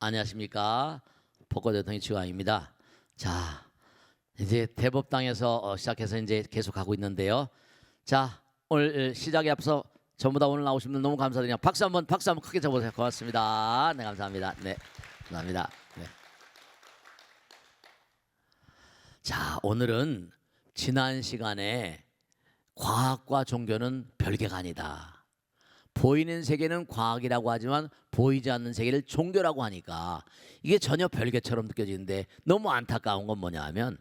안녕하십니까. 복고 대통령 지광입니다. 자, 이제 대법당에서 시작해서 이제 계속 하고 있는데요. 자, 오늘 시작에 앞서 전부 다 오늘 나오신 분 너무 감사드립니다. 박수 한번 크게 쳐보세요. 고맙습니다. 네, 감사합니다. 네, 감사합니다. 네. 자, 오늘은 지난 시간에 과학과 종교는 별개가 아니다. 보이는 세계는 과학이라고 하지만 보이지 않는 세계를 종교라고 하니까 이게 전혀 별개처럼 느껴지는데 너무 안타까운 건 뭐냐 하면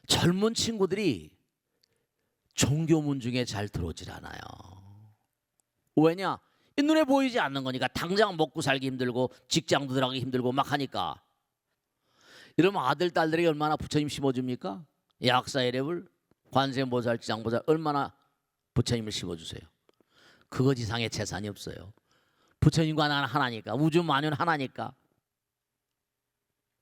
젊은 친구들이 종교문 중에 잘 들어오질 않아요. 왜냐? 이 눈에 보이지 않는 거니까 당장 먹고 살기 힘들고 직장도 들어가기 힘들고 막 하니까. 이러면 아들 딸들이 얼마나 부처님 심어줍니까? 약사예랩을 관세음보살 지장보살 얼마나 부처님을 심어주세요. 그것 이상의 재산이 없어요. 부처님과 나는 하나니까, 우주 만유는 하나니까.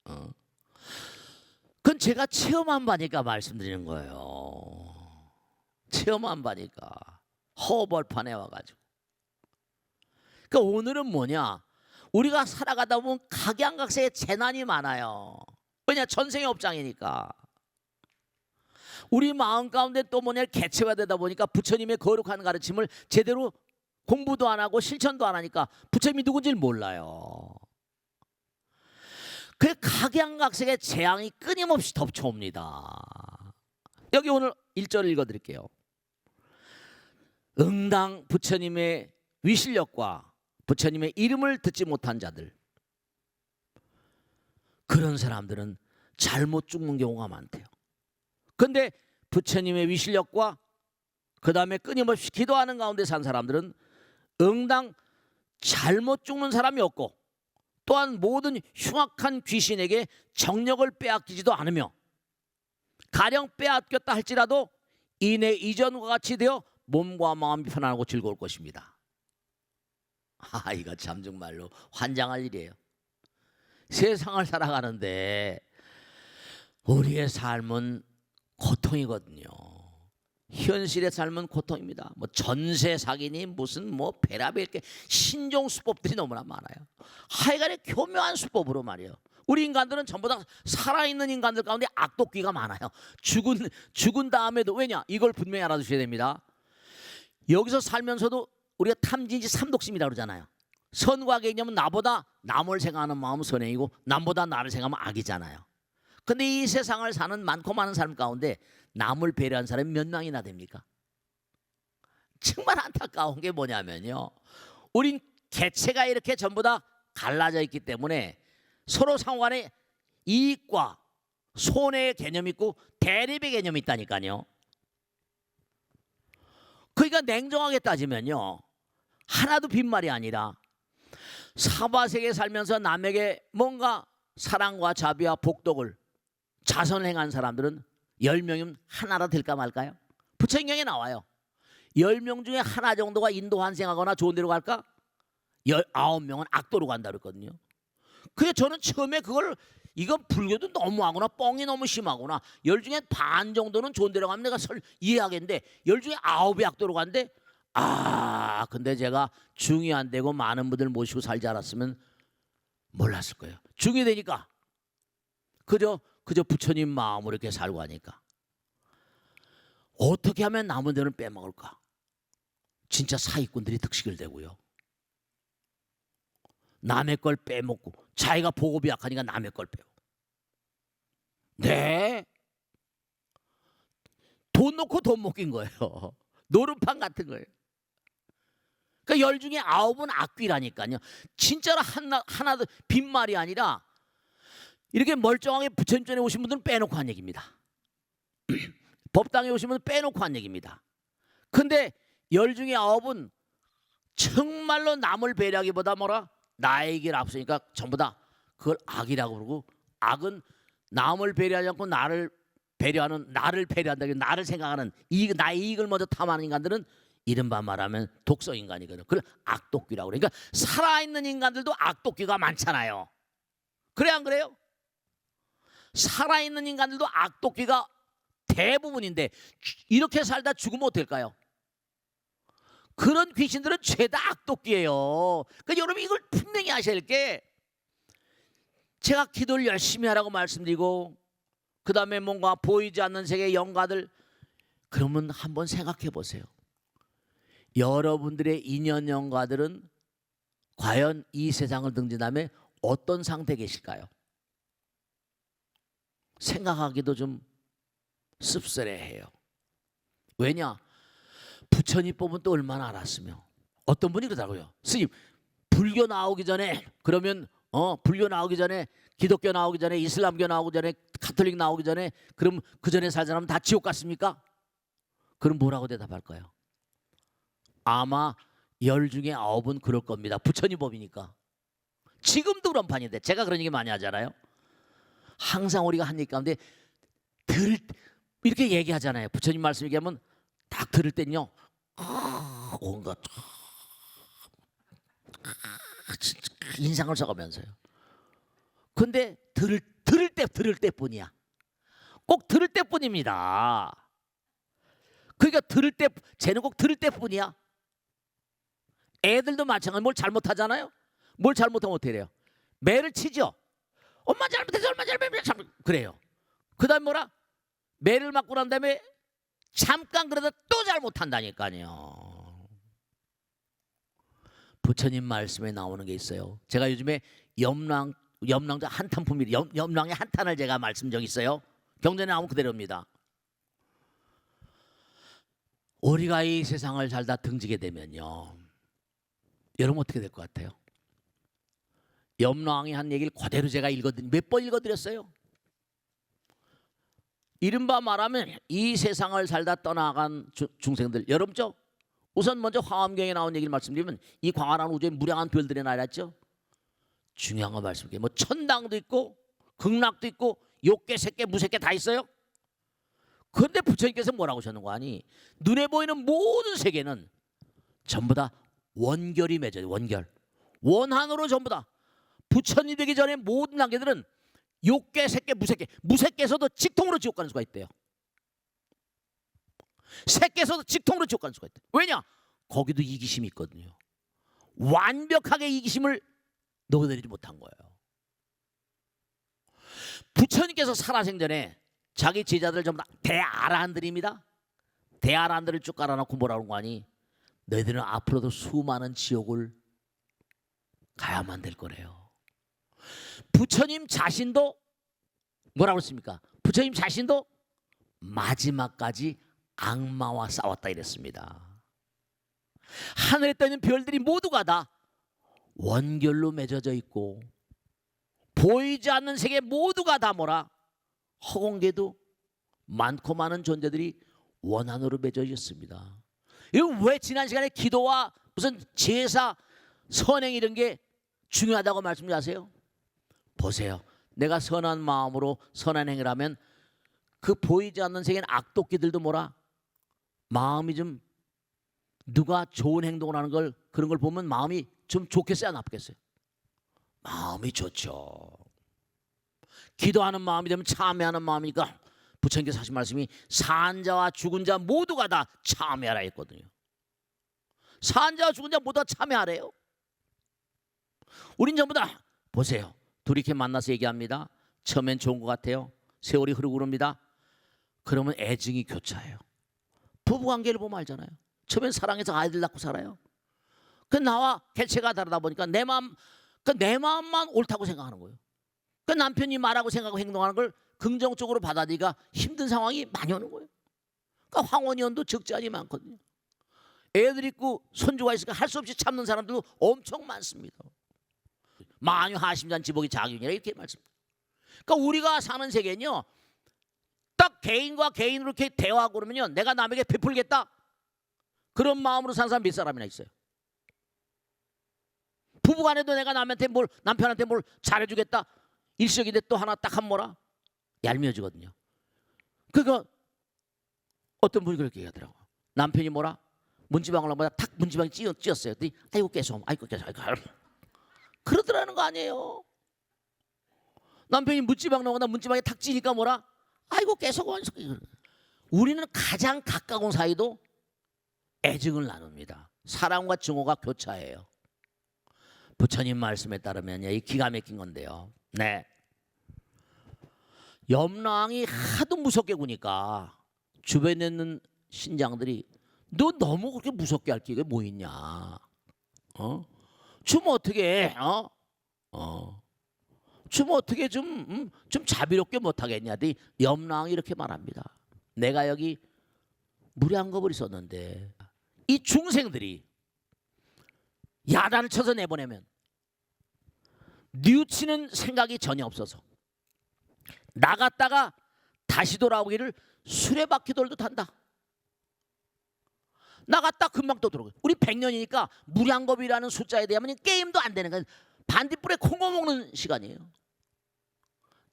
그건 제가 체험한 바니까 말씀드리는 거예요. 체험한 바니까 허벌판에 와가지고. 그러니까 오늘은 뭐냐? 우리가 살아가다 보면 각양각색의 재난이 많아요. 왜냐? 전생의 업장이니까. 우리 마음 가운데 또 뭐냐? 개체가 되다 보니까 부처님의 거룩한 가르침을 제대로 공부도 안 하고 실천도 안 하니까 부처님이 누군지를 몰라요. 그 각양각색의 재앙이 끊임없이 덮쳐옵니다. 여기 오늘 1절을 읽어드릴게요. 응당 부처님의 위실력과 부처님의 이름을 듣지 못한 자들, 그런 사람들은 잘못 죽는 경우가 많대요. 그런데 부처님의 위실력과 그 다음에 끊임없이 기도하는 가운데 산 사람들은 응당 잘못 죽는 사람이 없고 또한 모든 흉악한 귀신에게 정력을 빼앗기지도 않으며 가령 빼앗겼다 할지라도 이내 이전과 같이 되어 몸과 마음이 편안하고 즐거울 것입니다. 이거 참 정말로 환장할 일이에요. 세상을 살아가는데 우리의 삶은 고통이거든요. 현실의 삶은 고통입니다. 뭐 전세 사기니 무슨 뭐 베라벨 게 신종 수법들이 너무나 많아요. 하여간에 교묘한 수법으로 말이에요. 우리 인간들은 전부 다 살아있는 인간들 가운데 악독귀가 많아요. 죽은 다음에도, 왜냐? 이걸 분명히 알아두셔야 됩니다. 여기서 살면서도 우리가 탐진지 삼독심이라고 그러잖아요. 선과 개념은 나보다 남을 생각하는 마음은 선행이고 남보다 나를 생각하면 악이잖아요. 근데 이 세상을 사는 많고 많은 삶 가운데 남을 배려한 사람이 몇 명이나 됩니까? 정말 안타까운 게 뭐냐면요, 우린 개체가 이렇게 전부 다 갈라져 있기 때문에 서로 상호간에 이익과 손해의 개념이 있고 대립의 개념이 있다니까요. 그러니까 냉정하게 따지면요, 하나도 빈말이 아니라 사바세계에 살면서 남에게 뭔가 사랑과 자비와 복덕을 자선을 행한 사람들은 10명이면 하나라 될까 말까요? 부처님경에 나와요. 10명 중에 하나 정도가 인도 환생하거나 좋은 데로 갈까? 19명은 악도로 간다 그랬거든요. 그래서 저는 처음에 이건 불교도 너무하구나, 뻥이 너무 심하구나. 10 중에 반 정도는 좋은 데로 가면 내가 이해하겠는데 10 중에 9이 악도로 간대? 근데 제가 중이 안 되고 많은 분들 모시고 살지 않았으면 몰랐을 거예요. 중이 되니까 그저 부처님 마음으로 이렇게 살고 하니까 어떻게 하면 남은 데는 빼먹을까? 진짜 사기꾼들이 득식을 대고요. 남의 걸 빼먹고 자기가 보급이 약하니까 남의 걸 빼고. 네, 돈 놓고 돈 먹긴 거예요. 노름판 같은 거예요. 그러니까 10 중에 9은 악귀라니까요. 진짜로 하나도 빈말이 아니라 이렇게 멀쩡하게 부처님 전에 오신 분들은 빼놓고 한 얘기입니다. 법당에 오신 분들은 빼놓고 한 얘기입니다. 근데 10 중에 9은 정말로 남을 배려하기보다 나의 길 앞서니까 전부 다 그걸 악이라고 그러고, 악은 남을 배려하지 않고 나를 배려한다, 나를 생각하는 나의 이익을 먼저 탐하는 인간들은 이른바 말하면 독성 인간이거든요. 그걸 악독귀라고 그래요. 그러니까 살아있는 인간들도 악독귀가 많잖아요. 그래 안 그래요? 살아있는 인간들도 악독귀가 대부분인데 이렇게 살다 죽으면 어떨까요? 그런 귀신들은 죄다 악독이에요. 그러니까 여러분 이걸 분명히 아셔야 할 게, 제가 기도를 열심히 하라고 말씀드리고 그 다음에 뭔가 보이지 않는 세계의 영가들, 그러면 한번 생각해 보세요. 여러분들의 인연 영가들은 과연 이 세상을 등진 다음에 어떤 상태에 계실까요? 생각하기도 좀 씁쓸해해요. 왜냐? 부처님 뽑은 또 얼마나 알았으며. 어떤 분이 그러더라고요. 스님, 불교 나오기 전에, 그러면 불교 나오기 전에, 기독교 나오기 전에, 이슬람교 나오기 전에, 가톨릭 나오기 전에, 그럼 그 전에 살 사람은 다 지옥 갔습니까? 그럼 뭐라고 대답할까요? 아마 10 중에 9은 그럴 겁니다. 부처님 법이니까. 지금도 그런 판인데, 제가 그런 얘기 많이 하잖아요. 항상 우리가 한 얘기 가운데 이렇게 얘기하잖아요. 부처님 말씀 얘기하면 딱 들을 땐요, 온갖 인상을 써가면서요. 근데 들을 때뿐이야. 꼭 들을 때뿐입니다. 그러니까 쟤는 꼭 들을 때뿐이야. 애들도 마찬가지. 뭘 잘못하잖아요. 뭘 잘못하면 어떻게 해요? 매를 치죠. 엄마 잘못했어, 엄마 잘못했어, 그래요. 그 다음에 뭐라? 매를 맞고 난 다음에 잠깐 그러다 또 잘못한다니까요. 부처님 말씀에 나오는 게 있어요. 제가 요즘에 염랑자 한탄품이, 염랑의 한탄을 제가 말씀 적 있어요. 경전에 나오면 그대로입니다. 우리가 이 세상을 살다 등지게 되면요, 여러분 어떻게 될 것 같아요? 염라왕이 한 얘기를 그대로 제가 몇 번 읽어드렸어요. 이른바 말하면 이 세상을 살다 떠나간 중생들, 여러분죠? 우선 먼저 화엄경에 나온 얘기를 말씀드리면, 이 광활한 우주에 무량한 별들이 나왔죠. 중요한 거 말씀드릴게요. 뭐 천당도 있고 극락도 있고 욕계, 색계, 무색계 다 있어요. 그런데 부처님께서 뭐라고 하셨는 거 아니? 눈에 보이는 모든 세계는 전부 다 원결이 맺어요. 원결. 원한으로 전부 다. 부처님 되기 전에 모든 단계들은 욕계, 색계, 무색계. 무색계에서도 직통으로 지옥 가는 수가 있대요. 색계에서도 직통으로 지옥 가는 수가 있대요. 왜냐? 거기도 이기심이 있거든요. 완벽하게 이기심을 넣어내리지 못한 거예요. 부처님께서 살아생전에 자기 제자들 전부 다 대아라한들입니다. 대아라한들을 쭉 깔아놓고 뭐라고 하는 거 아니? 너희들은 앞으로도 수많은 지옥을 가야만 될 거래요. 부처님 자신도 뭐라고 했습니까? 부처님 자신도 마지막까지 악마와 싸웠다 이랬습니다. 하늘에 떠 있는 별들이 모두가 다 원결로 맺어져 있고, 보이지 않는 세계 모두가 다 뭐라? 허공계도 많고 많은 존재들이 원한으로 맺어져 있습니다. 이거 왜 지난 시간에 기도와 무슨 제사, 선행 이런 게 중요하다고 말씀하세요? 보세요. 내가 선한 마음으로 선한 행위를 하면 그 보이지 않는 세계는 악독기들도 뭐라? 마음이 좀, 누가 좋은 행동을 하는 걸, 그런 걸 보면 마음이 좀 좋겠어요, 나쁘겠어요? 마음이 좋죠. 기도하는 마음이 되면 참회하는 마음이니까 부처님께서 하신 말씀이 산자와 죽은 자 모두가 다 참회하라 했거든요. 산자와 죽은 자 모두가 참회하래요. 우린 전부 다 보세요. 둘이 이렇게 만나서 얘기합니다. 처음엔 좋은 것 같아요. 세월이 흐르고 그럽니다. 그러면 애증이 교차해요. 부부관계를 보면 알잖아요. 처음엔 사랑해서 아이들 낳고 살아요. 그 나와 개체가 다르다 보니까 내 마음만 옳다고 생각하는 거예요. 그 남편이 말하고 생각하고 행동하는 걸 긍정적으로 받아들이기가 힘든 상황이 많이 오는 거예요. 그러니까 황혼연도 적지 많거든요. 애들 있고 손주가 있으니까 할 수 없이 참는 사람들도 엄청 많습니다. 만유 하심잔 지복이 자균이라 이렇게 말씀. 그러니까 우리가 사는 세계는요, 딱 개인과 개인으로 이렇게 대화하고 그러면요, 내가 남에게 베풀겠다, 그런 마음으로 사는 사람 몇 사람이나 있어요. 부부간에도 내가 남편한테 뭘 잘해주겠다, 일시적인데 또 하나 딱 한 뭐라 얄미워지거든요. 그러니까 어떤 분이 그렇게 얘기하더라고. 남편이 뭐라 문지방을 하면 탁 문지방이 찧었어요. 아이고 깨소, 아이고 깨소, 아이고. 그러더라는 거 아니에요. 남편이 문지방 나오거나 문지방에 탁 찌니까 뭐라? 아이고 깨소 원소. 우리는 가장 가까운 사이도 애증을 나눕니다. 사랑과 증오가 교차해요. 부처님 말씀에 따르면 이 기가 막힌 건데요. 네. 염라왕이 하도 무섭게 구니까 주변에 있는 신장들이 너 너무 그렇게 무섭게 할 게 뭐 있냐? 좀 어떻게 해? 좀 어떻게 좀 자비롭게 못하겠냐? 염라왕이 이렇게 말합니다. 내가 여기 무량겁을 있었는데 이 중생들이 야단을 쳐서 내보내면 뉘우치는 생각이 전혀 없어서 나갔다가 다시 돌아오기를 수레바퀴 돌듯 한다. 나갔다 금방 또 들어오고. 우리 100년이니까 무량겁이라는 숫자에 대하면 게임도 안 되는 거예요. 반딧불에 콩고 먹는 시간이에요.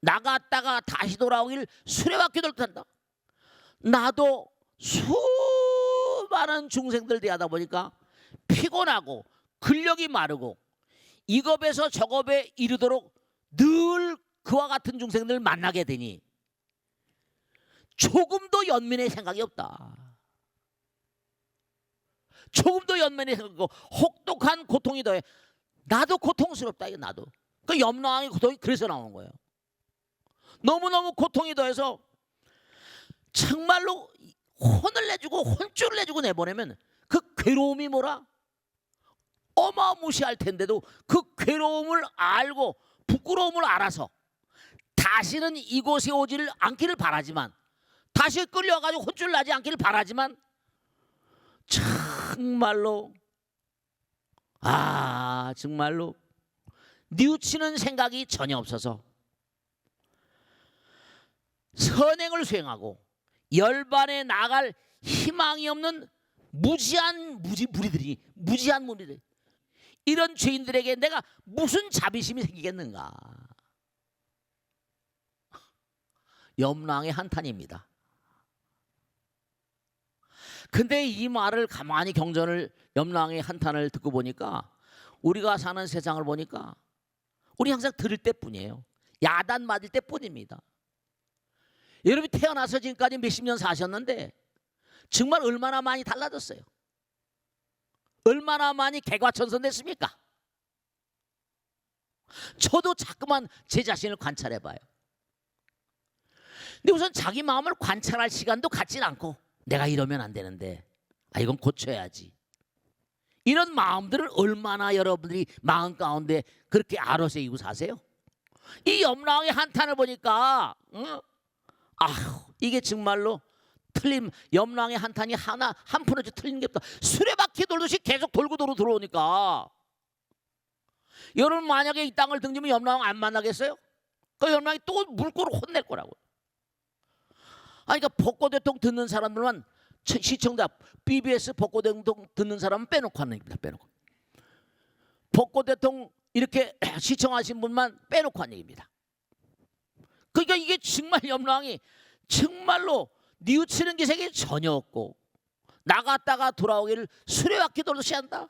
나갔다가 다시 돌아오기를 수레바퀴 돌듯 한다. 나도 수많은 중생들 대하다 보니까 피곤하고 근력이 마르고 이겁에서 저겁에 이르도록 늘 그와 같은 중생들을 만나게 되니 조금도 연민의 생각이 없다. 조금도 연민의 생각이 없고 혹독한 고통이 더해. 나도 고통스럽다. 이게 나도. 그 염라왕의 고통이 그래서 나오는 거예요. 너무너무 고통이 더해서 정말로 혼을 내주고 혼쭐을 내주고 내보내면 그 괴로움이 뭐라? 어마무시할 텐데도 그 괴로움을 알고 부끄러움을 알아서 다시는 이곳에 오지를 않기를 바라지만, 다시 끌려가지고 혼쭐 나지 않기를 바라지만 정말로 정말로 뉘우치는 생각이 전혀 없어서 선행을 수행하고 열반에 나갈 희망이 없는 무지한 무리들이 이런 죄인들에게 내가 무슨 자비심이 생기겠는가? 염라왕의 한탄입니다. 근데 이 말을 가만히 경전을 염라왕의 한탄을 듣고 보니까 우리가 사는 세상을 보니까 우리 항상 들을 때뿐이에요. 야단 맞을 때뿐입니다. 여러분이 태어나서 지금까지 몇십 년 사셨는데 정말 얼마나 많이 달라졌어요. 얼마나 많이 개과천선됐습니까? 저도 자꾸만 제 자신을 관찰해봐요. 근데 우선 자기 마음을 관찰할 시간도 갖진 않고 내가 이러면 안 되는데 이건 고쳐야지. 이런 마음들을 얼마나 여러분들이 마음 가운데 그렇게 알아새기고 사세요? 이 염라왕의 한탄을 보니까 이게 정말로 틀림. 염라왕의 한탄이 한 푼어치 틀린 게 없다. 수레바퀴 돌듯이 계속 돌고 들어오니까 여러분 만약에 이 땅을 등지면 염라왕 안 만나겠어요? 그 염라왕이 또 물꼬로 혼낼 거라고. 그러니까 벚꽃대통 듣는 사람들만, 시청자 BBS 벚꽃대통 듣는 사람은 빼놓고 하는 얘기입니다. 빼놓고. 벚꽃대통 이렇게 시청하신 분만 빼놓고 하는 얘기입니다. 그러니까 이게 정말 염라왕이 정말로 뉘우치는 기색이 전혀 없고 나갔다가 돌아오기를 수레바퀴 돌듯이 한다.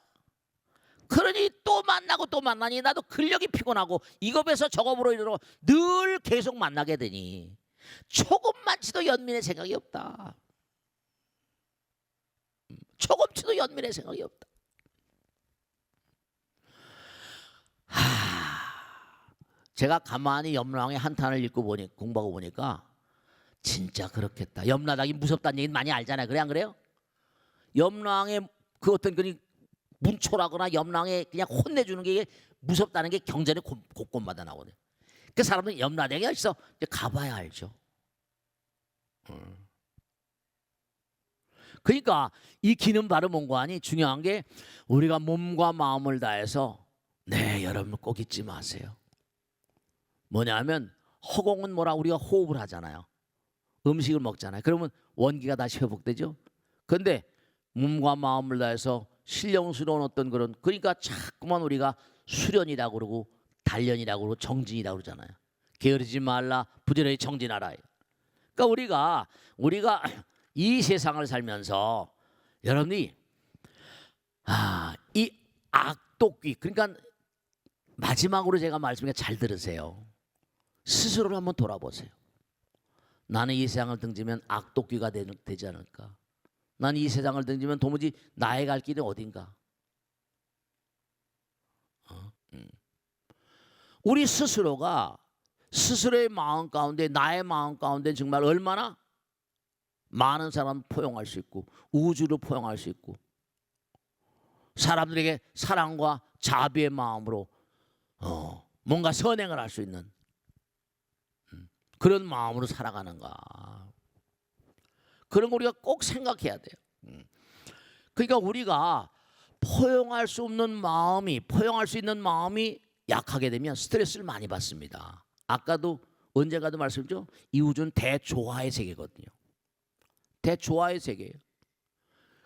그러니 또 만나고 또 만나니 나도 근력이 피곤하고 이겁에서 저겁으로 이르러 늘 계속 만나게 되니 조금만치도 연민의 생각이 없다. 조금치도 연민의 생각이 없다. 제가 가만히 염라왕의 한탄을 읽고 공부하고 보니까 진짜 그렇겠다. 염라당이 무섭다는 얘기는 많이 알잖아요. 그래 안 그래요? 염라왕의 그 어떤 그 문초라거나 염라왕의 그냥 혼내주는 게 무섭다는 게 경전에 곳곳마다 나오네. 그 사람은 염라당이 어디서 가봐야 알죠. 그러니까 이 기는 바로 뭔가 하니 중요한 게 우리가 몸과 마음을 다해서 여러분 꼭 잊지 마세요. 뭐냐면 허공은 뭐라 우리가 호흡을 하잖아요. 음식을 먹잖아요. 그러면 원기가 다시 회복되죠. 그런데 몸과 마음을 다해서 신령스러운 어떤 그러니까 자꾸만 우리가 수련이라고 그러고 단련이라고 그러고 정진이라고 그러잖아요. 게으르지 말라 부지런히 정진하라. 그러니까 우리가 이 세상을 살면서 여러분이 이 악독귀, 그러니까 마지막으로 제가 말씀을 잘 들으세요. 스스로를 한번 돌아보세요. 나는 이 세상을 등지면 악독귀가 되지 않을까? 난 이 세상을 등지면 도무지 나의 갈 길이 어딘가. 우리 스스로가 스스로의 마음 가운데, 나의 마음 가운데 정말 얼마나 많은 사람 포용할 수 있고 우주를 포용할 수 있고 사람들에게 사랑과 자비의 마음으로 뭔가 선행을 할 수 있는 그런 마음으로 살아가는가. 그런 거 우리가 꼭 생각해야 돼요. 그러니까 우리가 포용할 수 있는 마음이 약하게 되면 스트레스를 많이 받습니다. 아까도 언젠가도 말씀드렸죠. 이 우주는 대조화의 세계거든요. 대조화의 세계예요.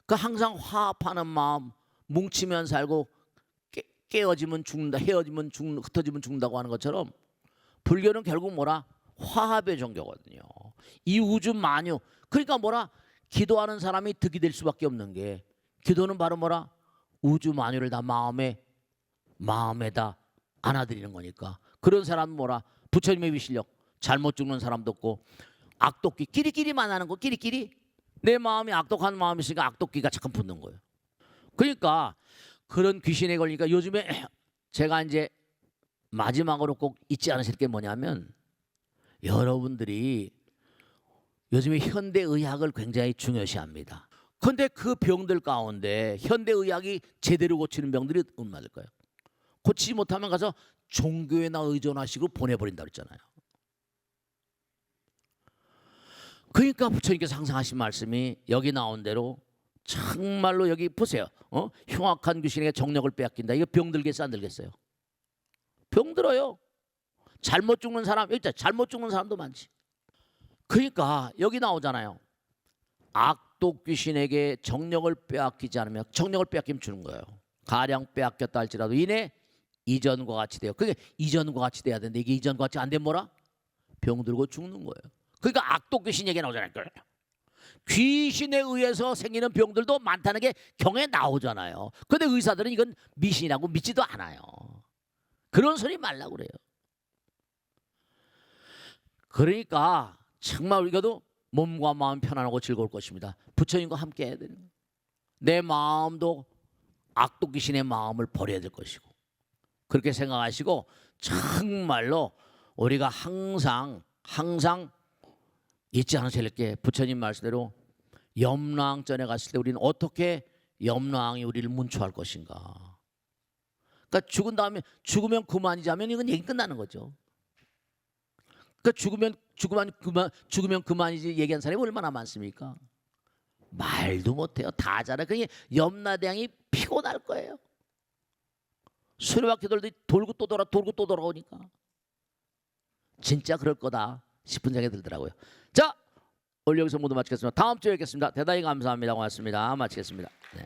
그 항상 화합하는 마음, 뭉치면 살고 깨어지면 죽는다, 헤어지면 죽는, 흩어지면 죽는다고 하는 것처럼 불교는 결국 뭐라? 화합의 종교거든요. 이 우주 만유. 그러니까 뭐라? 기도하는 사람이 득이 될 수밖에 없는 게, 기도는 바로 뭐라? 우주 만유를 다 마음에다 안아들이는 거니까. 그런 사람은 뭐라? 부처님의 위실력, 잘못 죽는 사람도 없고, 악독기, 끼리끼리만 하는 거, 끼리끼리. 내 마음이 악독한 마음이 있으니까 악독기가 잠깐 붙는 거예요. 그러니까 그런 귀신에 걸리니까 요즘에 제가 이제 마지막으로 꼭 잊지 않으실 게 뭐냐면, 여러분들이 요즘에 현대의학을 굉장히 중요시합니다. 그런데 그 병들 가운데 현대의학이 제대로 고치는 병들이 얼마일까요? 고치지 못하면 가서 종교에나 의존하시고 보내버린다 그랬잖아요. 그러니까 부처님께서 항상 하신 말씀이 여기 나온 대로 정말로 여기 보세요. 흉악한 귀신에게 정력을 빼앗긴다. 이거 병들겠어 안 들겠어요? 병들어요. 잘못 죽는 사람, 여기 있다. 잘못 죽는 사람도 많지. 그러니까 여기 나오잖아요. 악독 귀신에게 정력을 빼앗기지 않으면, 정력을 빼앗기면 주는 거예요. 가량 빼앗겼다 할지라도 이내 이전과 같이 돼요. 그게 이전과 같이 돼야 되는데 이게 이전과 같이 안 되면 뭐라? 병들고 죽는 거예요. 그러니까 악독 귀신 얘기 나오잖아요. 귀신에 의해서 생기는 병들도 많다는 게 경에 나오잖아요. 그런데 의사들은 이건 미신이라고 믿지도 않아요. 그런 소리 말라고 그래요. 그러니까 정말 우리가도 몸과 마음 편안하고 즐거울 것입니다. 부처님과 함께 해야 되는 거예요. 내 마음도 악독 귀신의 마음을 버려야 될 것이고, 그렇게 생각하시고 정말로 우리가 항상 잊지 않으셔야 할 게, 부처님 말씀대로 염라왕전에 갔을 때 우리는 어떻게 염라왕이 우리를 문초할 것인가. 그러니까 죽은 다음에 죽으면 그만이지 하면 이건 얘기 끝나는 거죠. 그러니까 죽으면 그만이지 얘기한 사람이 얼마나 많습니까? 말도 못해요. 다 알아요. 그러니까 염라대왕이 피곤할 거예요. 수레바퀴 돌고 또 돌아오니까 진짜 그럴 거다 싶은 생각이 들더라고요. 자, 오늘 여기서 모두 마치겠습니다. 다음 주에 뵙겠습니다. 대단히 감사합니다. 고맙습니다. 마치겠습니다. 네.